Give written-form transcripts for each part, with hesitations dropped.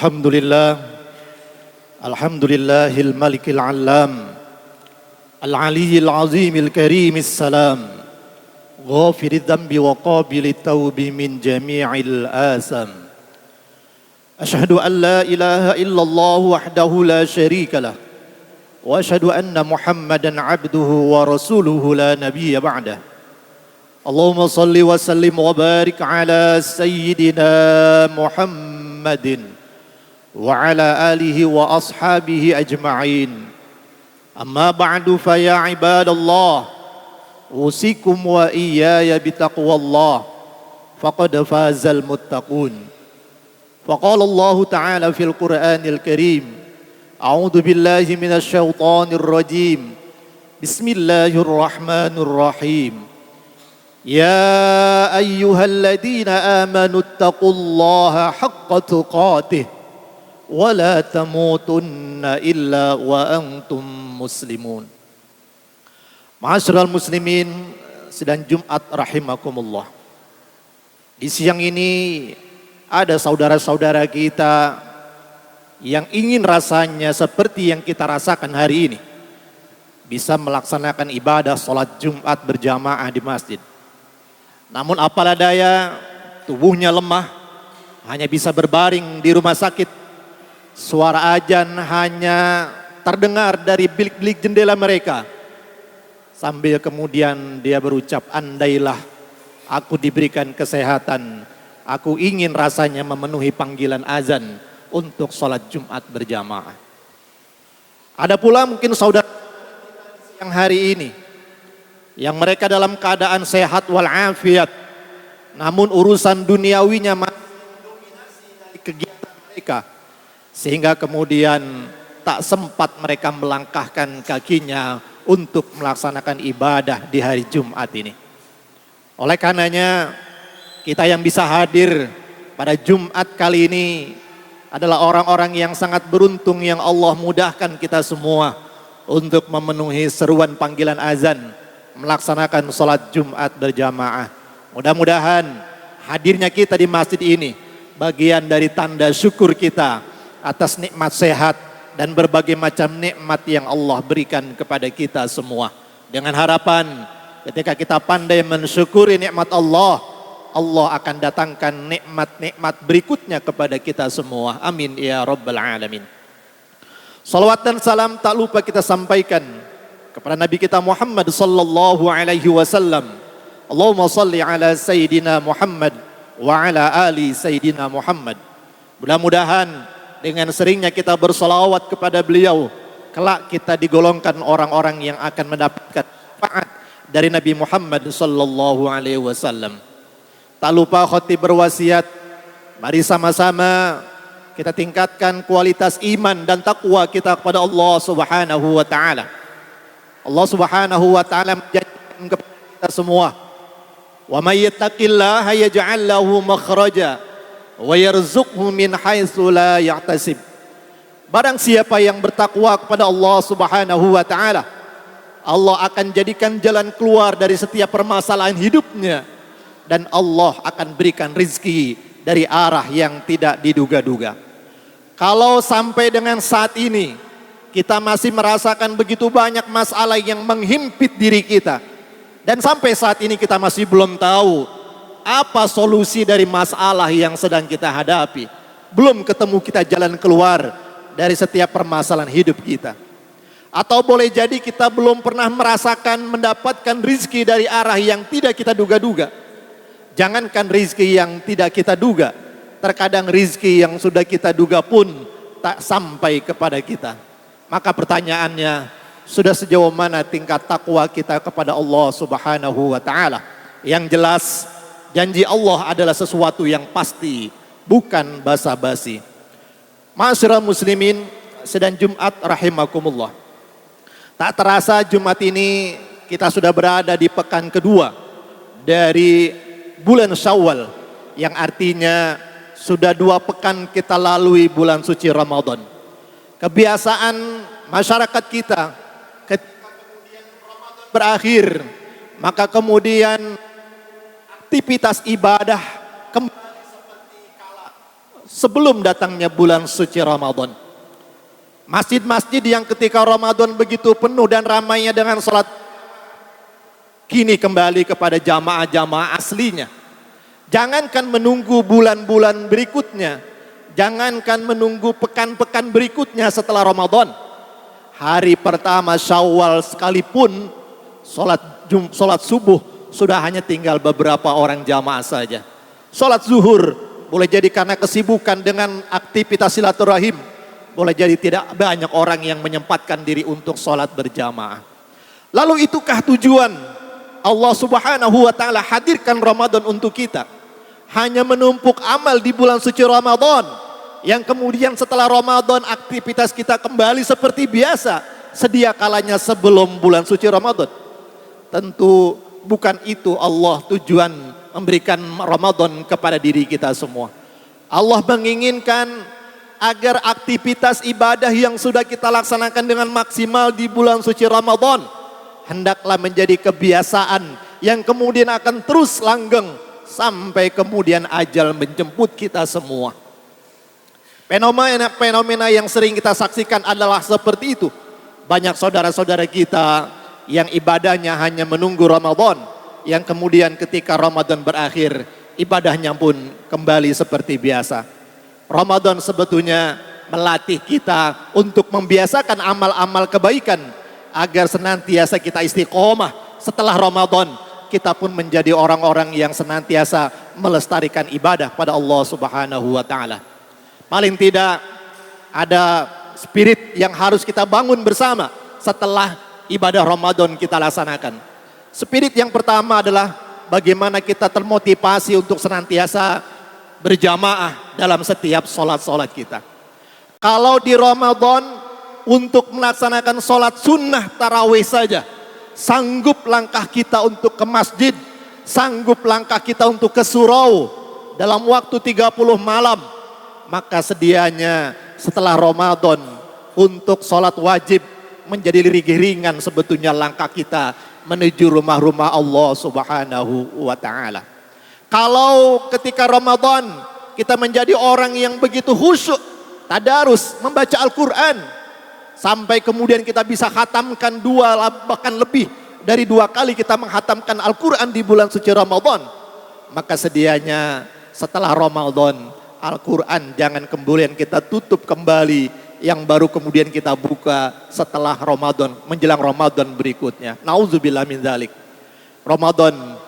Alhamdulillah, Alhamdulillahil malikil alam, al-aliyyil azimil karimil salam, ghafirid dhanbi wa qabilit tawbi min jami'il asam. Ashhadu an la ilaha illallah wahdahu la syarika lah, wa ashhadu anna Muhammadan abduhu wa rasuluhu la nabiyya ba'dah. Allahumma salli wa sallim wa barik ala sayyidina Muhammadin wa ala alihi wa ashabihi ajma'in. Amma ba'du fa ya ibadallah, usikum wa iyaya bitaqwallah, faqad fazal muttaqun. Faqala Allah Ta'ala fil Qur'anil Karim, a'udzu billahi minasy syaithanir rajim. Bismillahirrahmanirrahim. Ya ayyuhalladzina amanu taqullaha haqqa tuqatih wa la tamutunna illa wa antum muslimun. Ma'asyiral muslimin, sedang Jumat rahimakumullah. Di siang ini ada saudara-saudara kita yang ingin rasanya seperti yang kita rasakan hari ini, bisa melaksanakan ibadah sholat Jumat berjamaah di masjid. Namun apalah daya, tubuhnya lemah, hanya bisa berbaring di rumah sakit. Suara azan hanya terdengar dari bilik-bilik jendela mereka. Sambil kemudian dia berucap, andailah aku diberikan kesehatan, aku ingin rasanya memenuhi panggilan azan untuk sholat Jumat berjamaah. Ada pula mungkin saudara yang hari ini, yang mereka dalam keadaan sehat walafiat, namun urusan duniawinya masih mendominasi dari kegiatan mereka, sehingga kemudian tak sempat mereka melangkahkan kakinya untuk melaksanakan ibadah di hari Jumat ini. Oleh karenanya, kita yang bisa hadir pada Jumat kali ini adalah orang-orang yang sangat beruntung, yang Allah mudahkan kita semua untuk memenuhi seruan panggilan azan, melaksanakan sholat Jumat berjamaah. Mudah-mudahan hadirnya kita di masjid ini bagian dari tanda syukur kita atas nikmat sehat dan berbagai macam nikmat yang Allah berikan kepada kita semua. Dengan harapan ketika kita pandai mensyukuri nikmat Allah, Allah akan datangkan nikmat-nikmat berikutnya kepada kita semua. Amin ya rabbal alamin. Salawat dan salam tak lupa kita sampaikan kepada Nabi kita Muhammad sallallahu alaihi wasallam. Allahumma salli ala Sayyidina Muhammad wa ala ali Sayyidina Muhammad. Mudah-mudahan dengan seringnya kita bersolawat kepada beliau, kelak kita digolongkan orang-orang yang akan mendapatkan syafaat dari Nabi Muhammad sallallahu alaihi wasallam. Tak lupa khotib berwasiat, mari sama-sama kita tingkatkan kualitas iman dan takwa kita kepada Allah Subhanahu wa taala. Allah Subhanahu wa taala menjanjikan kepada kita semua, "Wa may yattaqillaha yaj'al lahu makhraja wa yarzuqhu min haitsu la yahtasib." Barang siapa yang bertakwa kepada Allah Subhanahu wa taala, Allah akan jadikan jalan keluar dari setiap permasalahan hidupnya, dan Allah akan berikan rizki dari arah yang tidak diduga-duga. Kalau sampai dengan saat ini kita masih merasakan begitu banyak masalah yang menghimpit diri kita, dan sampai saat ini kita masih belum tahu apa solusi dari masalah yang sedang kita hadapi, belum ketemu kita jalan keluar dari setiap permasalahan hidup kita, atau boleh jadi kita belum pernah merasakan mendapatkan rizki dari arah yang tidak kita duga-duga. Jangankan rizki yang tidak kita duga, terkadang rizki yang sudah kita duga pun tak sampai kepada kita. Maka pertanyaannya, sudah sejauh mana tingkat takwa kita kepada Allah Subhanahu wa taala? Yang jelas, janji Allah adalah sesuatu yang pasti, bukan basa-basi. Ma'asyiral muslimin, sedang Jumat rahimakumullah. Tak terasa Jumat ini kita sudah berada di pekan kedua dari bulan Syawal, yang artinya sudah 2 pekan kita lalui bulan suci Ramadan. Kebiasaan masyarakat kita ketika kemudian Ramadan berakhir, maka kemudian aktivitas ibadah kembali seperti kala sebelum datangnya bulan suci Ramadan. Masjid-masjid yang ketika Ramadan begitu penuh dan ramainya dengan salat, kini kembali kepada jamaah-jamaah aslinya. Jangankan menunggu bulan-bulan berikutnya, jangankan menunggu pekan-pekan berikutnya setelah Ramadan. Hari pertama Syawal sekalipun salat subuh sudah hanya tinggal beberapa orang jamaah saja. Salat zuhur boleh jadi karena kesibukan dengan aktivitas silaturahim, boleh jadi tidak banyak orang yang menyempatkan diri untuk salat berjamaah. Lalu itukah tujuan Allah Subhanahu wa taala hadirkan Ramadan untuk kita? Hanya menumpuk amal di bulan suci Ramadan, yang kemudian setelah Ramadan aktivitas kita kembali seperti biasa sedia kalanya sebelum bulan suci Ramadan? Tentu bukan itu Allah tujuan memberikan Ramadan kepada diri kita semua. Allah menginginkan agar aktivitas ibadah yang sudah kita laksanakan dengan maksimal di bulan suci Ramadan hendaklah menjadi kebiasaan yang kemudian akan terus langgeng sampai kemudian ajal menjemput kita semua. Fenomena yang sering kita saksikan adalah seperti itu. Banyak saudara-saudara kita yang ibadahnya hanya menunggu Ramadan, yang kemudian ketika Ramadan berakhir, ibadahnya pun kembali seperti biasa. Ramadan sebetulnya melatih kita untuk membiasakan amal-amal kebaikan agar senantiasa kita istiqomah. Setelah Ramadan kita pun menjadi orang-orang yang senantiasa melestarikan ibadah pada Allah Subhanahu wa taala. Paling tidak ada spirit yang harus kita bangun bersama setelah ibadah Ramadan kita laksanakan. Spirit yang pertama adalah bagaimana kita termotivasi untuk senantiasa berjamaah dalam setiap sholat-sholat kita. Kalau di Ramadan untuk melaksanakan sholat sunnah tarawih saja, sanggup langkah kita untuk ke masjid, sanggup langkah kita untuk ke surau dalam waktu 30 malam, maka sedianya setelah Ramadan untuk sholat wajib menjadi ringan sebetulnya langkah kita menuju rumah-rumah Allah Subhanahu wa taala. Kalau ketika Ramadan kita menjadi orang yang begitu khusyuk, tadarus, membaca Al-Quran, sampai kemudian kita bisa khatamkan 2 bahkan lebih dari 2 kali kita menghatamkan Al-Quran di bulan suci Ramadan, maka sedianya setelah Ramadan Al-Quran jangan kemudian kita tutup kembali, yang baru kemudian kita buka setelah Ramadan, menjelang Ramadan berikutnya. Nauzubillah min dzalik. Ramadan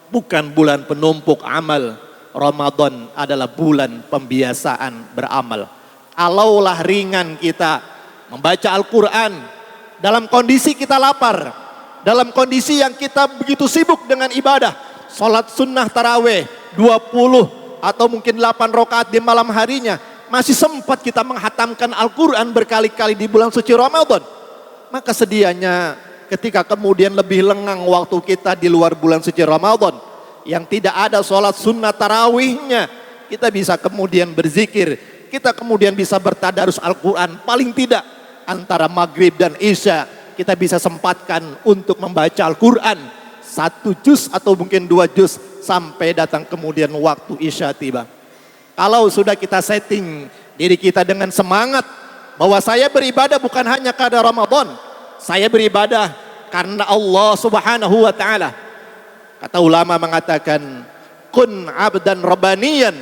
bukan bulan penumpuk amal. Ramadan adalah bulan pembiasaan beramal. Alaulah ringan kita membaca Al-Quran dalam kondisi kita lapar, dalam kondisi yang kita begitu sibuk dengan ibadah, sholat sunnah taraweh 20 atau mungkin 8 rakaat di malam harinya, masih sempat kita menghatamkan Al-Quran berkali-kali di bulan suci Ramadan. Maka sedianya ketika kemudian lebih lengang waktu kita di luar bulan suci Ramadan, yang tidak ada sholat sunnah tarawihnya, kita bisa kemudian berzikir, kita kemudian bisa bertadarus Al-Quran. Paling tidak antara maghrib dan isya kita bisa sempatkan untuk membaca Al-Quran 1 juz atau mungkin 2 juz sampai datang kemudian waktu isya tiba. Kalau sudah kita setting diri kita dengan semangat bahwa saya beribadah bukan hanya karena Ramadan, saya beribadah karena Allah Subhanahu wa taala. Kata ulama mengatakan, kun abdan rabbaniyan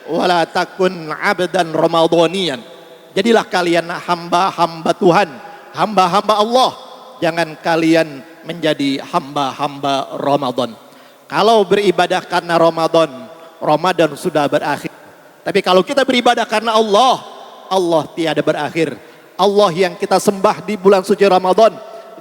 wala takun abdan ramadhaniyan. Jadilah kalian hamba-hamba Tuhan, hamba-hamba Allah, jangan kalian menjadi hamba-hamba Ramadan. Kalau beribadah karena Ramadan, Ramadan sudah berakhir. Tapi kalau kita beribadah karena Allah, Allah tiada berakhir. Allah yang kita sembah di bulan suci Ramadan,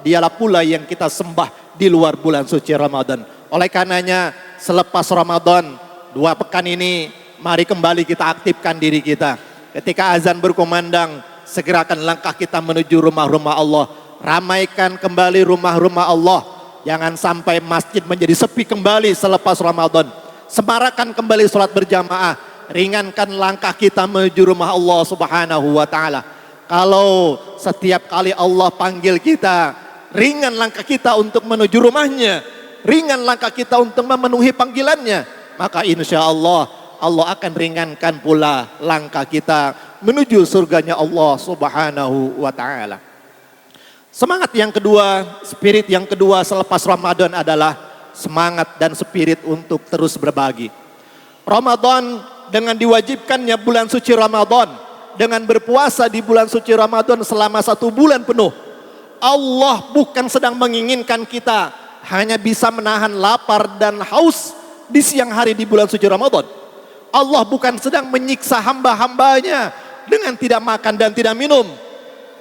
dialah pula yang kita sembah di luar bulan suci Ramadan. Oleh karenanya selepas Ramadan 2 pekan ini, mari kembali kita aktifkan diri kita. Ketika azan berkumandang, segerakan langkah kita menuju rumah-rumah Allah. Ramaikan kembali rumah-rumah Allah. Jangan sampai masjid menjadi sepi kembali selepas Ramadan. Semarakan kembali sholat berjamaah. Ringankan langkah kita menuju rumah Allah Subhanahu wa taala. Kalau setiap kali Allah panggil kita, ringan langkah kita untuk menuju rumahnya, ringan langkah kita untuk memenuhi panggilannya, maka insya Allah Allah akan ringankan pula langkah kita menuju surganya Allah Subhanahu wa taala. Semangat yang kedua, spirit yang kedua selepas Ramadan adalah semangat dan spirit untuk terus berbagi. Ramadan dengan diwajibkannya bulan suci Ramadan, dengan berpuasa di bulan suci Ramadan selama 1 bulan penuh, Allah bukan sedang menginginkan kita hanya bisa menahan lapar dan haus di siang hari di bulan suci Ramadan. Allah bukan sedang menyiksa hamba-hambanya dengan tidak makan dan tidak minum.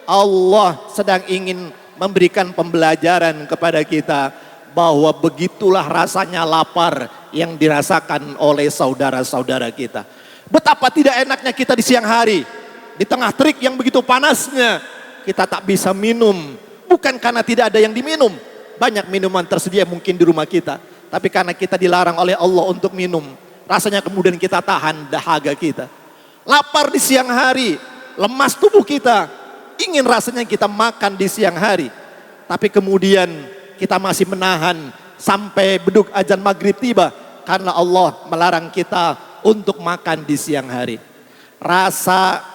Allah sedang ingin memberikan pembelajaran kepada kita bahwa begitulah rasanya lapar yang dirasakan oleh saudara-saudara kita. Betapa tidak enaknya kita di siang hari, di tengah terik yang begitu panasnya, kita tak bisa minum. Bukan karena tidak ada yang diminum, banyak minuman tersedia mungkin di rumah kita, tapi karena kita dilarang oleh Allah untuk minum, rasanya kemudian kita tahan dahaga kita. Lapar di siang hari, lemas tubuh kita, ingin rasanya kita makan di siang hari, tapi kemudian kita masih menahan sampai beduk azan maghrib tiba karena Allah melarang kita untuk makan di siang hari. Rasa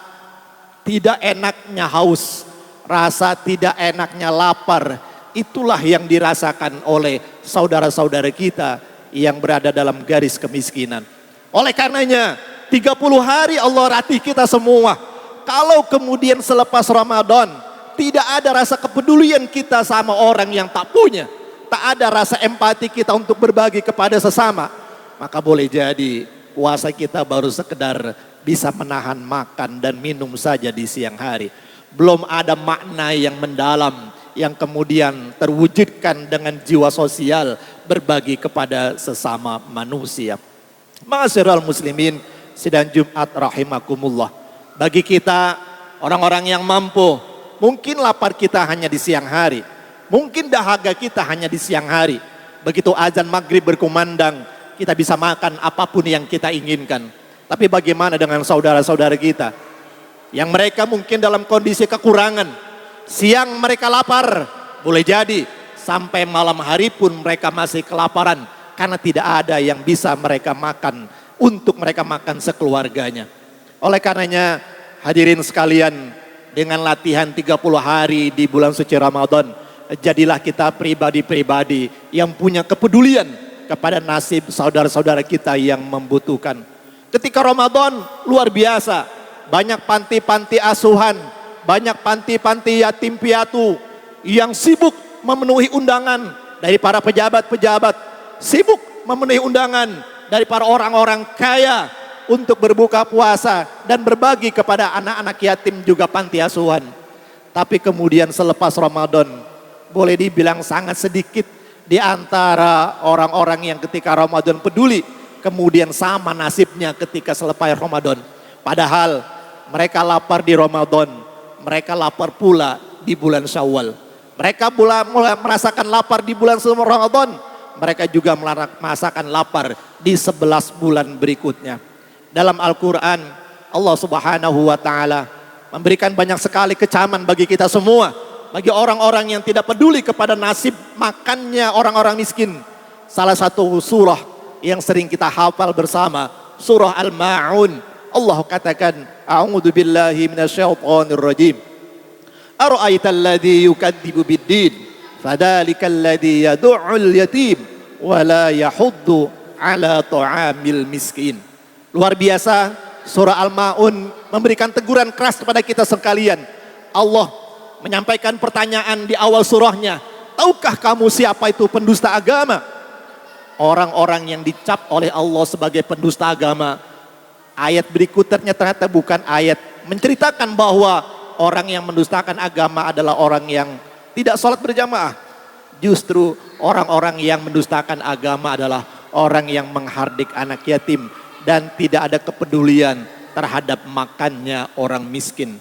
tidak enaknya haus, rasa tidak enaknya lapar, itulah yang dirasakan oleh saudara-saudara kita yang berada dalam garis kemiskinan. Oleh karenanya 30 hari Allah latih kita semua. Kalau kemudian selepas Ramadan tidak ada rasa kepedulian kita sama orang yang tak punya, tak ada rasa empati kita untuk berbagi kepada sesama, maka boleh jadi puasa kita baru sekedar bisa menahan makan dan minum saja di siang hari. Belum ada makna yang mendalam yang kemudian terwujudkan dengan jiwa sosial berbagi kepada sesama manusia. Ma'asyiral muslimin, sidang Jumat rahimakumullah. Bagi kita orang-orang yang mampu, mungkin lapar kita hanya di siang hari, mungkin dahaga kita hanya di siang hari. Begitu azan maghrib berkumandang, kita bisa makan apapun yang kita inginkan. Tapi bagaimana dengan saudara-saudara kita yang mereka mungkin dalam kondisi kekurangan, siang mereka lapar, boleh jadi sampai malam hari pun mereka masih kelaparan karena tidak ada yang bisa mereka makan untuk mereka makan sekeluarganya. Oleh karenanya hadirin sekalian, dengan latihan 30 hari di bulan suci Ramadan, jadilah kita pribadi-pribadi yang punya kepedulian kepada nasib saudara-saudara kita yang membutuhkan. Ketika Ramadan luar biasa, banyak panti-panti asuhan, banyak panti-panti yatim piatu yang sibuk memenuhi undangan dari para pejabat-pejabat, sibuk memenuhi undangan dari para orang-orang kaya untuk berbuka puasa dan berbagi kepada anak-anak yatim juga panti asuhan. Tapi kemudian selepas Ramadan, boleh dibilang sangat sedikit di antara orang-orang yang ketika Ramadan peduli, kemudian sama nasibnya ketika selepas Ramadan. Padahal mereka lapar di Ramadan, mereka lapar pula di bulan Syawal. Mereka mulai merasakan lapar di bulan Ramadan, mereka juga merasakan lapar di 11 bulan berikutnya. Dalam Al-Quran, Allah Subhanahu wa ta'ala memberikan banyak sekali kecaman bagi kita semua, bagi orang-orang yang tidak peduli kepada nasib makannya orang-orang miskin. Salah satu surah yang sering kita hafal bersama, surah Al-Ma'un. Allah katakan, a'udzu billahi minasyaitonir rajim. Ara'aital ladzi yukadzibu biddin, fadzalikal ladzi yad'ul yatim wa la yahuddu ala ta'amil miskin. Luar biasa, surah Al-Ma'un memberikan teguran keras kepada kita sekalian. Allah menyampaikan pertanyaan di awal surahnya, tahukah kamu siapa itu pendusta agama? Orang-orang yang dicap oleh Allah sebagai pendusta agama. Ayat berikutnya ternyata bukan ayat menceritakan bahwa orang yang mendustakan agama adalah orang yang tidak sholat berjamaah. Justru orang-orang yang mendustakan agama adalah orang yang menghardik anak yatim dan tidak ada kepedulian terhadap makannya orang miskin.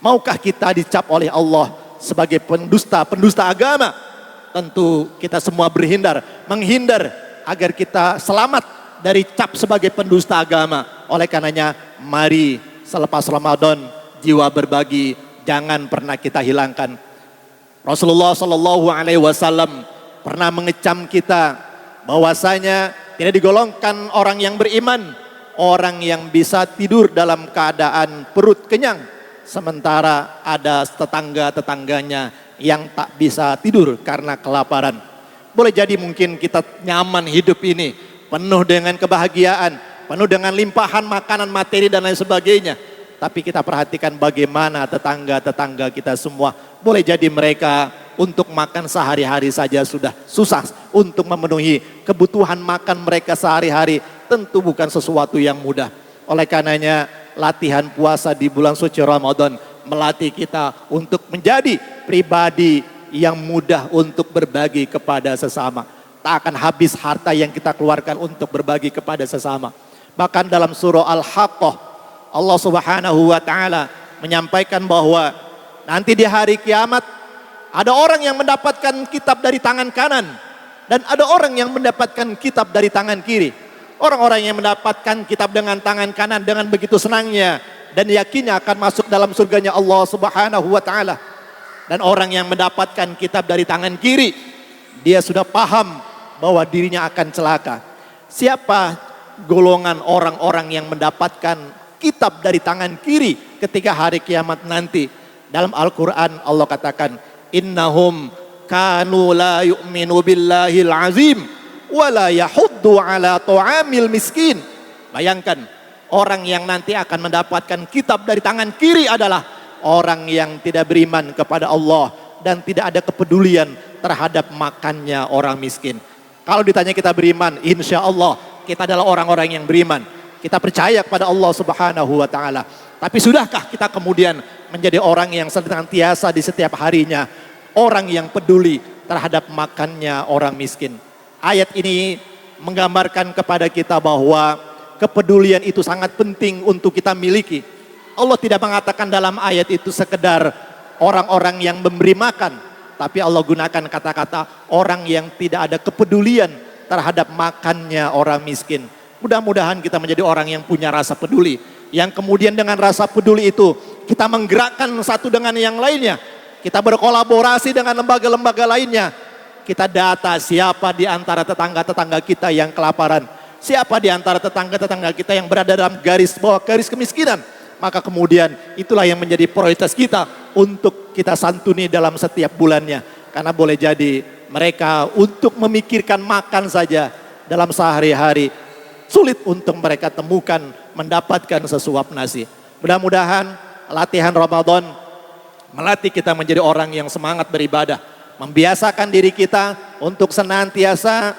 Maukah kita dicap oleh Allah sebagai pendusta agama? Tentu kita semua menghindar agar kita selamat dari cap sebagai pendusta agama. Oleh karenanya mari selepas Ramadan jiwa berbagi jangan pernah kita hilangkan. Rasulullah Shallallahu Alaihi Wasallam pernah mengecam kita bahwasanya tidak digolongkan orang yang beriman orang yang bisa tidur dalam keadaan perut kenyang, sementara ada tetangga-tetangganya yang tak bisa tidur karena kelaparan. Boleh jadi mungkin kita nyaman hidup ini, penuh dengan kebahagiaan, penuh dengan limpahan makanan, materi dan lain sebagainya. Tapi kita perhatikan bagaimana tetangga-tetangga kita semua. Boleh jadi mereka untuk makan sehari-hari saja sudah susah untuk memenuhi kebutuhan makan mereka sehari-hari. Tentu bukan sesuatu yang mudah. Oleh karenanya latihan puasa di bulan suci Ramadan melatih kita untuk menjadi pribadi yang mudah untuk berbagi kepada sesama. Tak akan habis harta yang kita keluarkan untuk berbagi kepada sesama. Bahkan dalam surah Al-Haqqah Allah Subhanahu wa taala menyampaikan bahwa nanti di hari kiamat ada orang yang mendapatkan kitab dari tangan kanan dan ada orang yang mendapatkan kitab dari tangan kiri. Orang-orang yang mendapatkan kitab dengan tangan kanan dengan begitu senangnya dan yakinnya akan masuk dalam surganya Allah Subhanahu wa taala. Dan orang yang mendapatkan kitab dari tangan kiri, dia sudah paham bahwa dirinya akan celaka. Siapa golongan orang-orang yang mendapatkan kitab dari tangan kiri ketika hari kiamat nanti? Dalam Al-Quran Allah katakan, innahum kanu la yu'minu billahil azim wa la yahuddu ala ta'amil miskin. Bayangkan, orang yang nanti akan mendapatkan kitab dari tangan kiri adalah orang yang tidak beriman kepada Allah dan tidak ada kepedulian terhadap makannya orang miskin. Kalau ditanya kita beriman, insya Allah kita adalah orang-orang yang beriman. Kita percaya kepada Allah Subhanahu wa taala. Tapi sudahkah kita kemudian menjadi orang yang senantiasa di setiap harinya orang yang peduli terhadap makannya orang miskin? Ayat ini menggambarkan kepada kita bahwa kepedulian itu sangat penting untuk kita miliki. Allah tidak mengatakan dalam ayat itu sekedar orang-orang yang memberi makan, tapi Allah gunakan kata-kata orang yang tidak ada kepedulian terhadap makannya orang miskin. Mudah-mudahan kita menjadi orang yang punya rasa peduli, yang kemudian dengan rasa peduli itu kita menggerakkan satu dengan yang lainnya. Kita berkolaborasi dengan lembaga-lembaga lainnya. Kita data siapa di antara tetangga-tetangga kita yang kelaparan, siapa di antara tetangga-tetangga kita yang berada dalam garis bawah garis kemiskinan. Maka kemudian itulah yang menjadi prioritas kita untuk kita santuni dalam setiap bulannya. Karena boleh jadi mereka untuk memikirkan makan saja dalam sehari-hari sulit untuk mereka temukan mendapatkan sesuap nasi. Mudah-mudahan latihan Ramadan melatih kita menjadi orang yang semangat beribadah. Membiasakan diri kita untuk senantiasa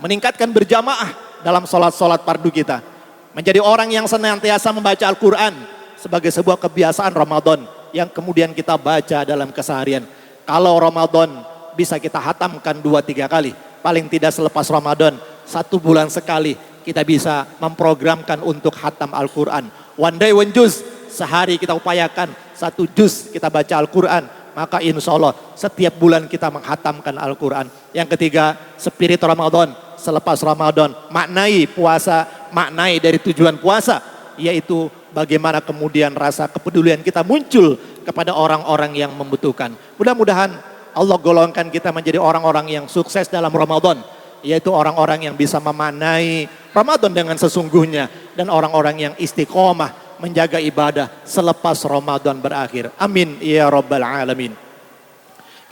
meningkatkan berjamaah dalam sholat-sholat fardu kita. Menjadi orang yang senantiasa membaca Al-Quran sebagai sebuah kebiasaan Ramadan yang kemudian kita baca dalam keseharian. Kalau Ramadan bisa kita hatamkan 2-3 kali, paling tidak selepas Ramadan 1 bulan sekali kita bisa memprogramkan untuk hatam Al-Quran. One day one juz, sehari kita upayakan 1 juz kita baca Al-Quran. Maka insya Allah setiap bulan kita menghatamkan Al-Quran. Yang ketiga, spirit Ramadan. Selepas Ramadan, maknai puasa, maknai dari tujuan puasa, yaitu bagaimana kemudian rasa kepedulian kita muncul kepada orang-orang yang membutuhkan. Mudah-mudahan Allah golongkan kita menjadi orang-orang yang sukses dalam Ramadan, yaitu orang-orang yang bisa memaknai Ramadan dengan sesungguhnya dan orang-orang yang istiqomah menjaga ibadah selepas Ramadan berakhir. Amin ya rabbal alamin.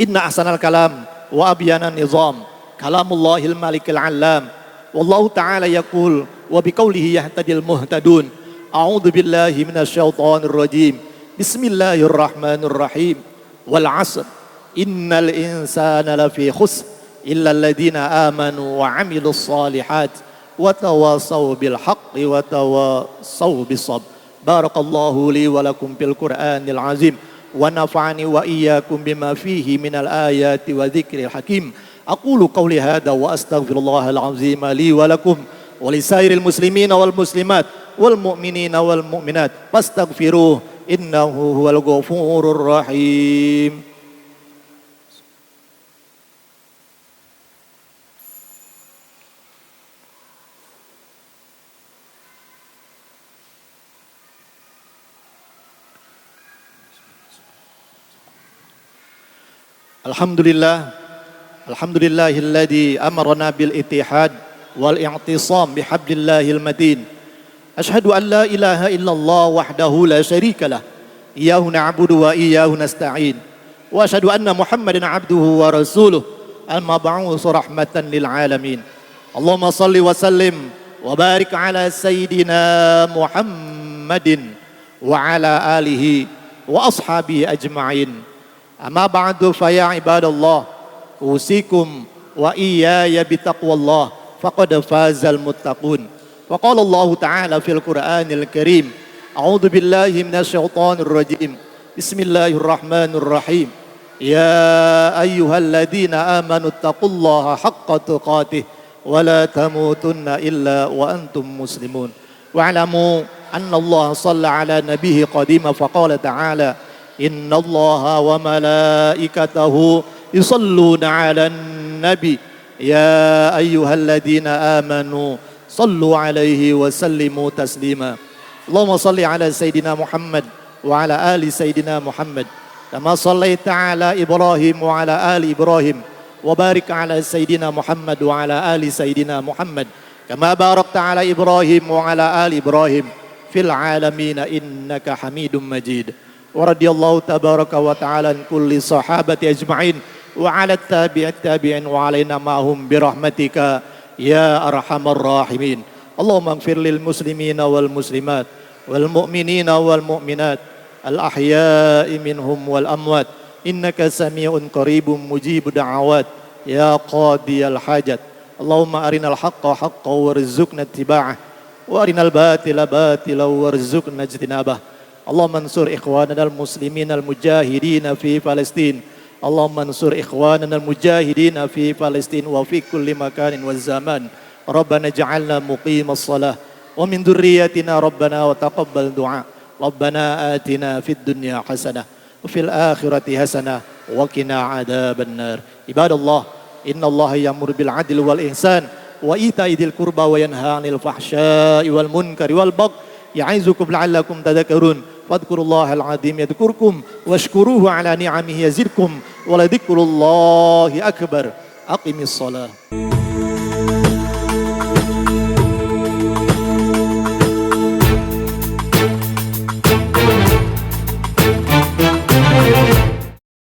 Inna ahsanal kalam wa abyana nizam Kalamullahil malikil alam. Wallahu ta'ala yaqul wa biqaulihi yahtadil muhtadun. A'udzu billahi minasyaitonir rajim. Bismillahirrahmanirrahim. Wal 'asr. Innal insana lafi khusr illa alladziina amanu wa 'amilus shalihat wa tawassaw bil haqqi wa tawassaw bis sabr. Barakallahu li wa lakum fil Qur'anil 'azim wa nafa'ani wa iyyakum bima fihi minal ayati wa dzikril hakim. Aqulu qawli hadha wa astaghfirullahal azim li wa lakum wa lisairil muslimina wal muslimat wal mu'minina wal mu'minat fastaghfiruh innahu huwal ghafurur rahim. Alhamdulillah. Alhamdulillahilladzi amarna bil ittihad wal i'tisam bihablillahil matin. أشهد أن لا إله إلا الله وحده لا شريك له إياه نعبد وإياه نستعين وأشهد أن محمدا عبده ورسوله المبعوث رحمة للعالمين اللهم صل وسلم وبارك على سيدنا محمد وعلى آله وأصحابه أجمعين أما بعد فيا عباد الله أوصيكم وإياي بتقوى الله فقد فاز المتقون وقال الله تعالى في القرآن الكريم أعوذ بالله من الشيطان الرجيم بسم الله الرحمن الرحيم يا أيها الذين آمنوا اتقوا الله حق تقاته ولا تموتن إلا وأنتم مسلمون واعلموا أن الله صلى على نبيه قديما فقال تعالى إن الله وملائكته يصلون على النبي يا أيها الذين آمنوا صلوا عليه وسلموا تسليما اللهم صل على سيدنا محمد وعلى آل سيدنا محمد كما صليت على إبراهيم وعلى آل إبراهيم وبارك على سيدنا محمد وعلى آل سيدنا محمد كما باركت على إبراهيم وعلى آل إبراهيم في العالمين إنك حميد مجيد ورضي الله تبارك وتعالى عن كل صحابة أجمعين وعلى التابعين وعلينا معهم برحمتك يا أرحم الراحمين اللهم اغفر للمسلمين والمسلمات والمؤمنين والمؤمنات الأحياء منهم والأموات إنك سميع قريب مجيب دعوات يا قاضي الحاجات اللهم أرنا الحق حقا وارزقنا اتباعه وأرنا الباطل باطلا وارزقنا اجتنابه اللهم انصر إخواننا المسلمين المجاهدين في فلسطين اللهم انصر إخواننا المجاهدين في فلسطين وفي كل مكان والزمان ربنا اجعلنا مقيم الصلاة ومن ذريتنا ربنا وتقبل دعاء ربنا آتنا في الدنيا حسنة وفي الآخرة حسنة وقنا عذاب النار عباد الله إن الله يأمر بالعدل والإحسان وإيتاء ذي القربى وينهى عن الفحشاء والمنكر والبغي يعظكم لعلكم تذكرون فاذكروا الله العظيم يذكركم واشكروه على نعمه يزدكم ولذكر الله أكبر أقم الصلاة